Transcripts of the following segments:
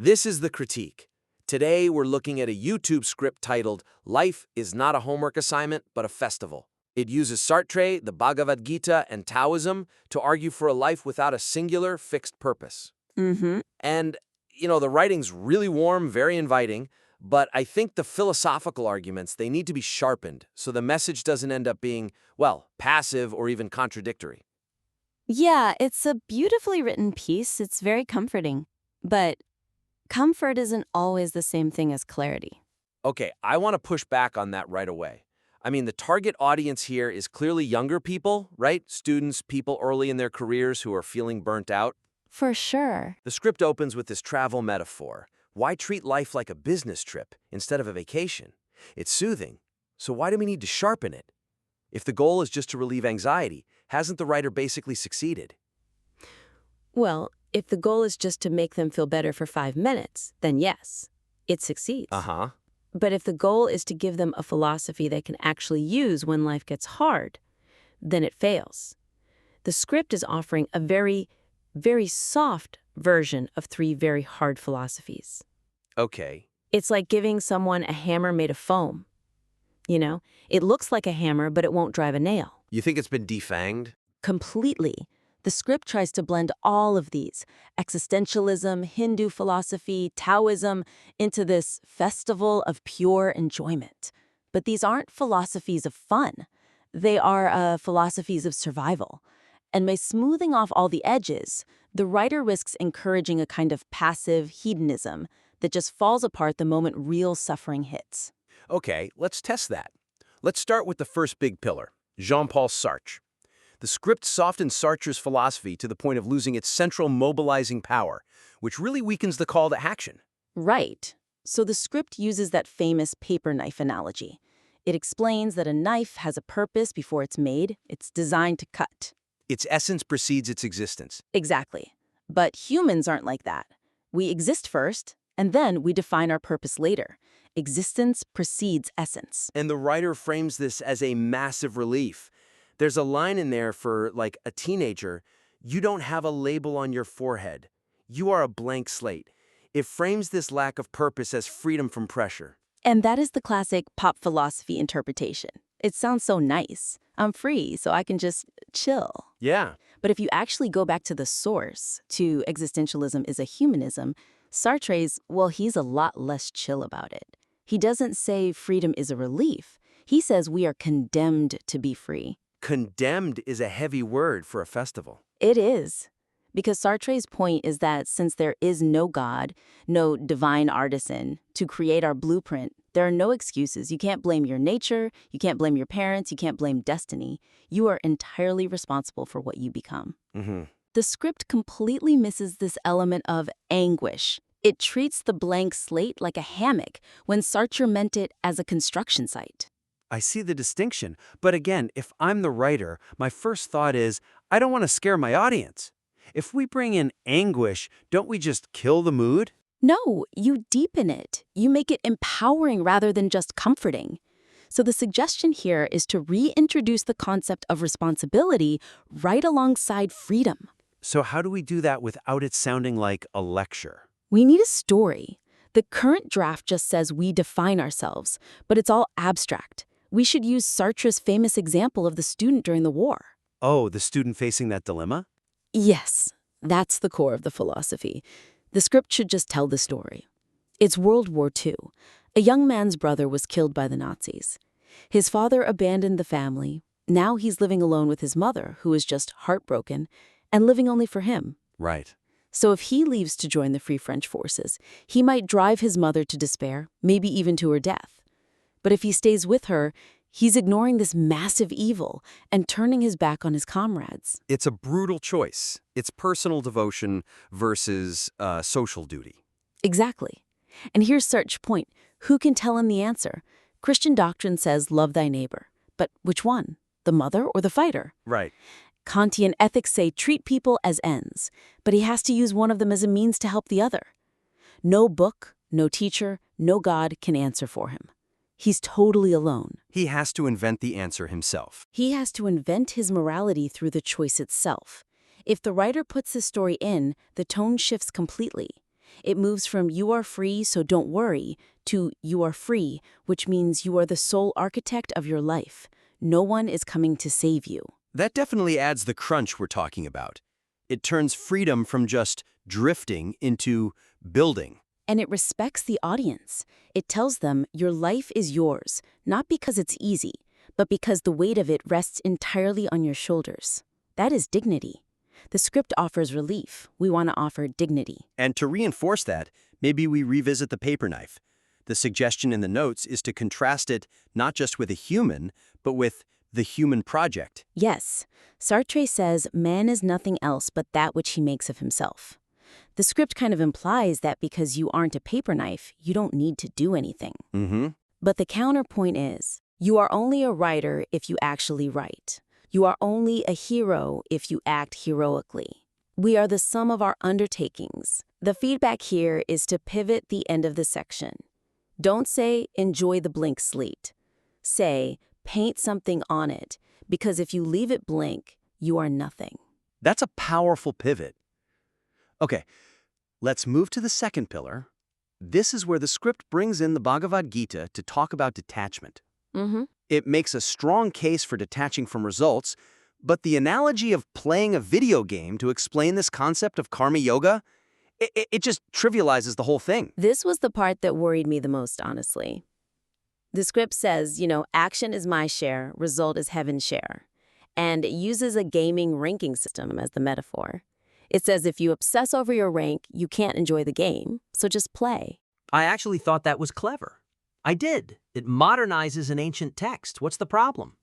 This is the critique. Today, we're looking at a YouTube script titled, Life is not a homework assignment, but a festival. It uses Sartre, the Bhagavad Gita, and Taoism to argue for a life without a singular, fixed purpose. Mm-hmm. And, the writing's really warm, very inviting, but I think the philosophical arguments, they need to be sharpened so the message doesn't end up being, well, passive or even contradictory. Yeah, it's a beautifully written piece. It's very comforting. But comfort isn't always the same thing as clarity. Okay, I want to push back on that right away. I mean, the target audience here is clearly younger people, right? Students, people early in their careers who are feeling burnt out. For sure. The script opens with this travel metaphor. Why treat life like a business trip instead of a vacation? It's soothing. So why do we need to sharpen it? If the goal is just to relieve anxiety, hasn't the writer basically succeeded? Well, if the goal is just to make them feel better for 5 minutes, then yes, it succeeds. Uh-huh. But if the goal is to give them a philosophy they can actually use when life gets hard, then it fails. The script is offering a very, very soft version of 3 very hard philosophies. Okay. It's like giving someone a hammer made of foam. It looks like a hammer, but it won't drive a nail. You think it's been defanged? Completely. The script tries to blend all of these, existentialism, Hindu philosophy, Taoism, into this festival of pure enjoyment. But these aren't philosophies of fun. They are philosophies of survival. And by smoothing off all the edges, the writer risks encouraging a kind of passive hedonism that just falls apart the moment real suffering hits. Okay, let's test that. Let's start with the first big pillar, Jean-Paul Sartre. The script softens Sartre's philosophy to the point of losing its central mobilizing power, which really weakens the call to action. Right. So the script uses that famous paper knife analogy. It explains that a knife has a purpose before it's made. It's designed to cut. Its essence precedes its existence. Exactly. But humans aren't like that. We exist first, and then we define our purpose later. Existence precedes essence. And the writer frames this as a massive relief. There's a line in there for, like, a teenager, you don't have a label on your forehead. You are a blank slate. It frames this lack of purpose as freedom from pressure. And that is the classic pop philosophy interpretation. It sounds so nice. I'm free, so I can just chill. Yeah. But if you actually go back to the source, to existentialism is a humanism, Sartre's, well, he's a lot less chill about it. He doesn't say freedom is a relief. He says we are condemned to be free. Condemned is a heavy word for a festival. It is. Because Sartre's point is that since there is no God, no divine artisan, to create our blueprint, there are no excuses. You can't blame your nature, you can't blame your parents, you can't blame destiny. You are entirely responsible for what you become. Mm-hmm. The script completely misses this element of anguish. It treats the blank slate like a hammock when Sartre meant it as a construction site. I see the distinction, but again, if I'm the writer, my first thought is, I don't want to scare my audience. If we bring in anguish, don't we just kill the mood? No, you deepen it. You make it empowering rather than just comforting. So the suggestion here is to reintroduce the concept of responsibility right alongside freedom. So how do we do that without it sounding like a lecture? We need a story. The current draft just says we define ourselves, but it's all abstract. We should use Sartre's famous example of the student during the war. Oh, the student facing that dilemma? Yes, that's the core of the philosophy. The script should just tell the story. It's World War II. A young man's brother was killed by the Nazis. His father abandoned the family. Now he's living alone with his mother, who is just heartbroken, and living only for him. Right. So if he leaves to join the Free French forces, he might drive his mother to despair, maybe even to her death. But if he stays with her, he's ignoring this massive evil and turning his back on his comrades. It's a brutal choice. It's personal devotion versus social duty. Exactly. And here's Sartre's point. Who can tell him the answer? Christian doctrine says love thy neighbor. But which one? The mother or the fighter? Right. Kantian ethics say treat people as ends, but he has to use one of them as a means to help the other. No book, no teacher, no God can answer for him. He's totally alone. He has to invent the answer himself. He has to invent his morality through the choice itself. If the writer puts the story in, the tone shifts completely. It moves from "you are free, so don't worry" to "you are free," which means you are the sole architect of your life. No one is coming to save you. That definitely adds the crunch we're talking about. It turns freedom from just drifting into building. And it respects the audience. It tells them your life is yours, not because it's easy, but because the weight of it rests entirely on your shoulders. That is dignity. The script offers relief. We want to offer dignity. And to reinforce that, maybe we revisit the paper knife. The suggestion in the notes is to contrast it not just with a human, but with the human project. Yes, Sartre says man is nothing else but that which he makes of himself. The script kind of implies that because you aren't a paper knife, you don't need to do anything. But the counterpoint is, you are only a writer if you actually write. You are only a hero if you act heroically. We are the sum of our undertakings. The feedback here is to pivot the end of the section. Don't say, enjoy the blank slate. Say, paint something on it, because if you leave it blank, you are nothing. That's a powerful pivot. Okay, let's move to the second pillar. This is where the script brings in the Bhagavad Gita to talk about detachment. It makes a strong case for detaching from results, but the analogy of playing a video game to explain this concept of karma yoga, it just trivializes the whole thing. This was the part that worried me the most, honestly. The script says, action is my share, result is heaven's share. And it uses a gaming ranking system as the metaphor. It says if you obsess over your rank, you can't enjoy the game, so just play. I actually thought that was clever. I did. It modernizes an ancient text. What's the problem?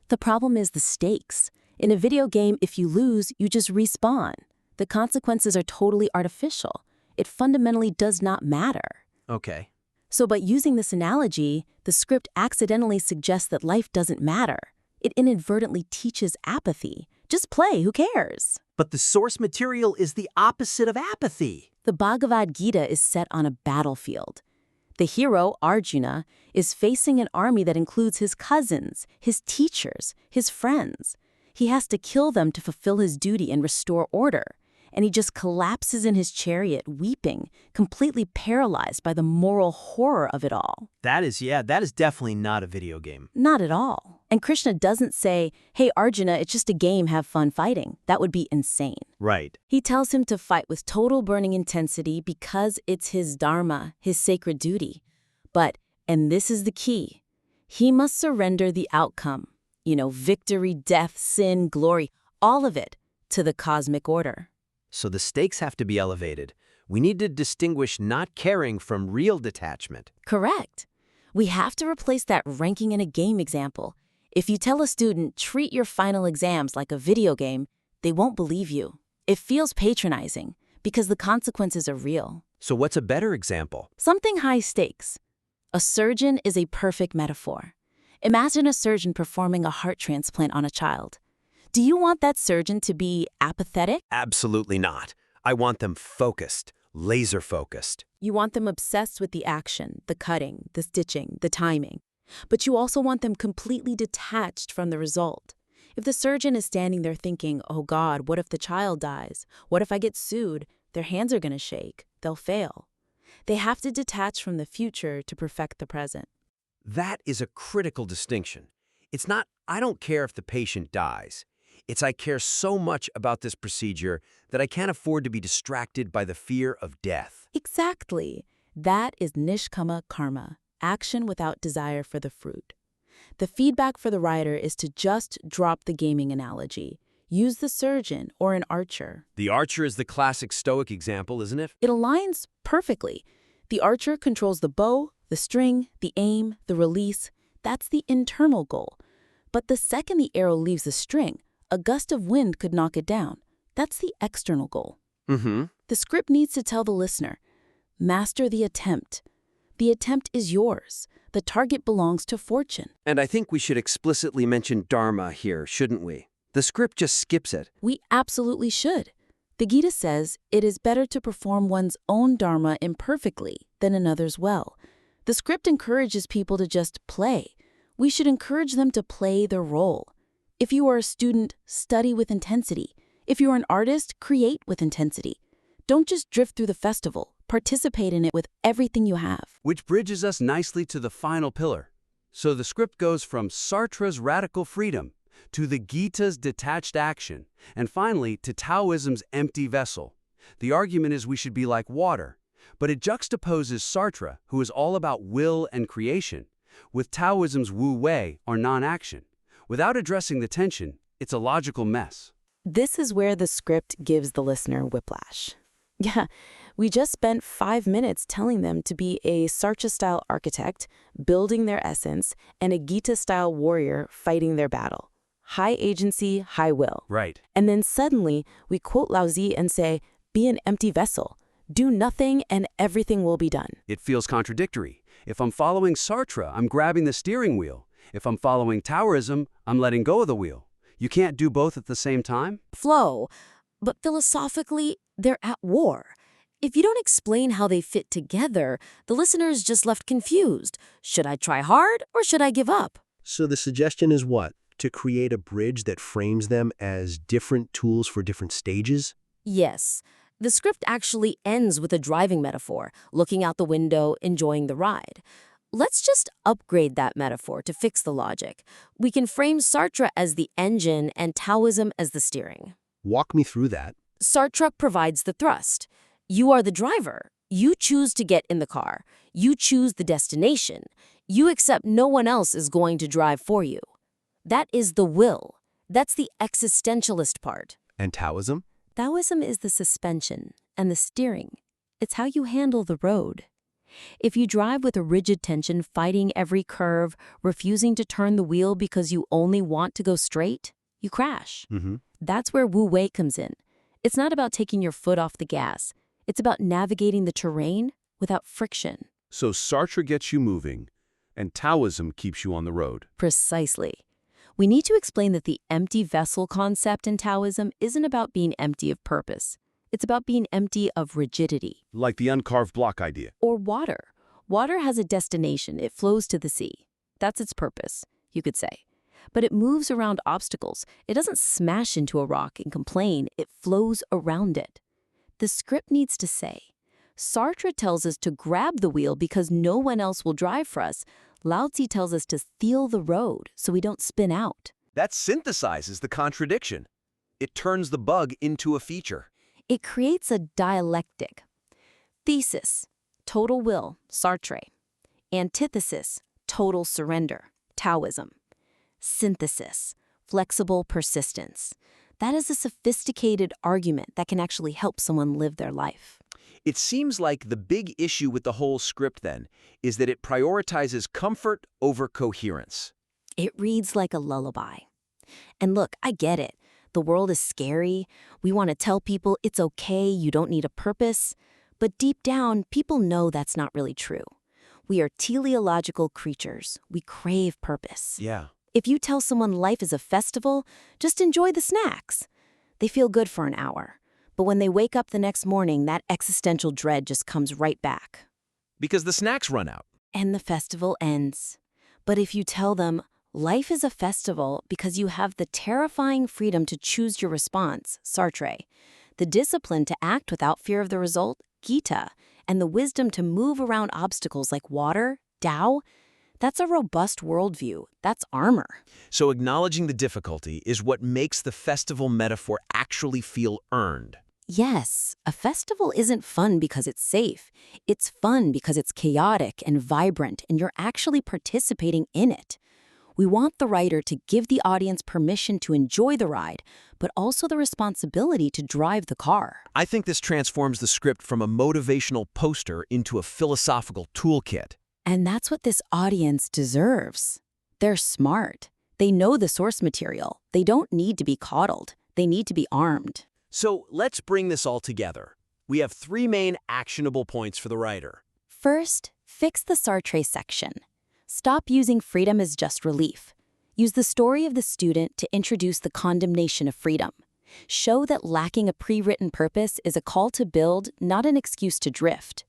The problem is the stakes. In a video game, if you lose, you just respawn. The consequences are totally artificial. It fundamentally does not matter. Okay. So by using this analogy, the script accidentally suggests that life doesn't matter. It inadvertently teaches apathy. Just play, who cares? But the source material is the opposite of apathy. The Bhagavad Gita is set on a battlefield. The hero, Arjuna, is facing an army that includes his cousins, his teachers, his friends. He has to kill them to fulfill his duty and restore order. And he just collapses in his chariot, weeping, completely paralyzed by the moral horror of it all. That is definitely not a video game. Not at all. And Krishna doesn't say, hey, Arjuna, it's just a game, have fun fighting. That would be insane. Right. He tells him to fight with total burning intensity because it's his dharma, his sacred duty. But, and this is the key, he must surrender the outcome, victory, death, sin, glory, all of it, to the cosmic order. So the stakes have to be elevated. We need to distinguish not caring from real detachment. Correct. We have to replace that ranking in a game example. If you tell a student, treat your final exams like a video game, they won't believe you. It feels patronizing because the consequences are real. So what's a better example? Something high stakes. A surgeon is a perfect metaphor. Imagine a surgeon performing a heart transplant on a child. Do you want that surgeon to be apathetic? Absolutely not. I want them focused, laser focused. You want them obsessed with the action, the cutting, the stitching, the timing. But you also want them completely detached from the result. If the surgeon is standing there thinking, oh God, what if the child dies? What if I get sued? Their hands are going to shake. They'll fail. They have to detach from the future to perfect the present. That is a critical distinction. It's not, I don't care if the patient dies. It's I care so much about this procedure that I can't afford to be distracted by the fear of death. Exactly. That is nishkama karma, action without desire for the fruit. The feedback for the writer is to just drop the gaming analogy. Use the surgeon or an archer. The archer is the classic Stoic example, isn't it? It aligns perfectly. The archer controls the bow, the string, the aim, the release. That's the internal goal. But the second the arrow leaves the string, a gust of wind could knock it down. That's the external goal. The script needs to tell the listener, master the attempt. The attempt is yours. The target belongs to fortune. And I think we should explicitly mention dharma here, shouldn't we? The script just skips it. We absolutely should. The Gita says it is better to perform one's own dharma imperfectly than another's well. The script encourages people to just play. We should encourage them to play their role. If you are a student, study with intensity. If you're an artist, create with intensity. Don't just drift through the festival. Participate in it with everything you have. Which bridges us nicely to the final pillar. So the script goes from Sartre's radical freedom to the Gita's detached action, and finally to Taoism's empty vessel. The argument is we should be like water, but it juxtaposes Sartre, who is all about will and creation, with Taoism's Wu Wei, or non-action. Without addressing the tension, it's a logical mess. This is where the script gives the listener whiplash. Yeah, we just spent 5 minutes telling them to be a Sartre-style architect, building their essence, and a Gita-style warrior fighting their battle. High agency, high will. Right. And then suddenly, we quote Lao Tzu and say, be an empty vessel. Do nothing and everything will be done. It feels contradictory. If I'm following Sartre, I'm grabbing the steering wheel. If I'm following Taoism, I'm letting go of the wheel. You can't do both at the same time? Flow, but philosophically, they're at war. If you don't explain how they fit together, the listener's just left confused. Should I try hard or should I give up? So the suggestion is what? To create a bridge that frames them as different tools for different stages? Yes. The script actually ends with a driving metaphor, looking out the window, enjoying the ride. Let's just upgrade that metaphor to fix the logic. We can frame Sartre as the engine and Taoism as the steering. Walk me through that. Sartre provides the thrust. You are the driver. You choose to get in the car. You choose the destination. You accept no one else is going to drive for you. That is the will. That's the existentialist part. And Taoism? Taoism is the suspension and the steering. It's how you handle the road. If you drive with a rigid tension, fighting every curve, refusing to turn the wheel because you only want to go straight, you crash. That's where Wu Wei comes in. It's not about taking your foot off the gas. It's about navigating the terrain without friction. So Sartre gets you moving, and Taoism keeps you on the road. Precisely. We need to explain that the empty vessel concept in Taoism isn't about being empty of purpose. It's about being empty of rigidity. Like the uncarved block idea. Or water. Water has a destination. It flows to the sea. That's its purpose, you could say. But it moves around obstacles. It doesn't smash into a rock and complain. It flows around it. The script needs to say, Sartre tells us to grab the wheel because no one else will drive for us. Lao Tzu tells us to feel the road so we don't spin out. That synthesizes the contradiction. It turns the bug into a feature. It creates a dialectic. Thesis, total will, Sartre. Antithesis, total surrender, Taoism. Synthesis, flexible persistence. That is a sophisticated argument that can actually help someone live their life. It seems like the big issue with the whole script, then, is that it prioritizes comfort over coherence. It reads like a lullaby. And look, I get it. The world is scary. We want to tell people it's okay, you don't need a purpose. But deep down, people know that's not really true. We are teleological creatures. We crave purpose. Yeah. If you tell someone life is a festival, just enjoy the snacks. They feel good for an hour. But when they wake up the next morning, that existential dread just comes right back. Because the snacks run out. And the festival ends. But if you tell them, life is a festival because you have the terrifying freedom to choose your response, Sartre, the discipline to act without fear of the result, Gita, and the wisdom to move around obstacles like water, Tao, that's a robust worldview. That's armor. So acknowledging the difficulty is what makes the festival metaphor actually feel earned. Yes, a festival isn't fun because it's safe. It's fun because it's chaotic and vibrant, and you're actually participating in it. We want the writer to give the audience permission to enjoy the ride, but also the responsibility to drive the car. I think this transforms the script from a motivational poster into a philosophical toolkit. And that's what this audience deserves. They're smart. They know the source material. They don't need to be coddled. They need to be armed. So let's bring this all together. We have 3 main actionable points for the writer. First, fix the Sartre section. Stop using freedom as just relief. Use the story of the student to introduce the condemnation of freedom. Show that lacking a pre-written purpose is a call to build, not an excuse to drift.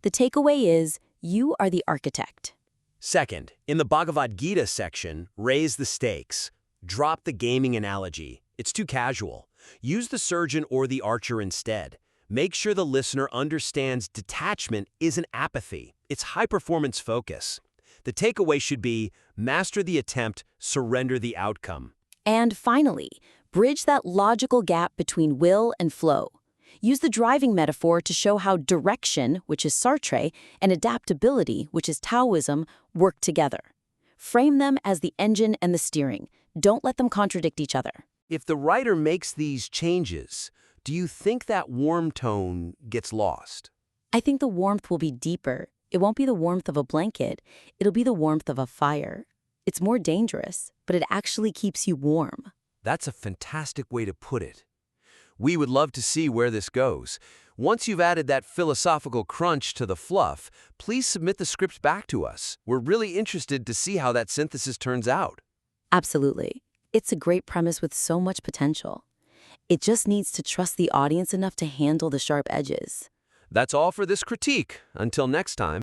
The takeaway is, you are the architect. Second, in the Bhagavad Gita section, raise the stakes. Drop the gaming analogy. It's too casual. Use the surgeon or the archer instead. Make sure the listener understands detachment isn't apathy, it's high-performance focus. The takeaway should be, master the attempt, surrender the outcome. And finally, bridge that logical gap between will and flow. Use the driving metaphor to show how direction, which is Sartre, and adaptability, which is Taoism, work together. Frame them as the engine and the steering. Don't let them contradict each other. If the writer makes these changes, do you think that warm tone gets lost? I think the warmth will be deeper. It won't be the warmth of a blanket. It'll be the warmth of a fire. It's more dangerous, but it actually keeps you warm. That's a fantastic way to put it. We would love to see where this goes. Once you've added that philosophical crunch to the fluff, please submit the script back to us. We're really interested to see how that synthesis turns out. Absolutely. It's a great premise with so much potential. It just needs to trust the audience enough to handle the sharp edges. That's all for this critique. Until next time.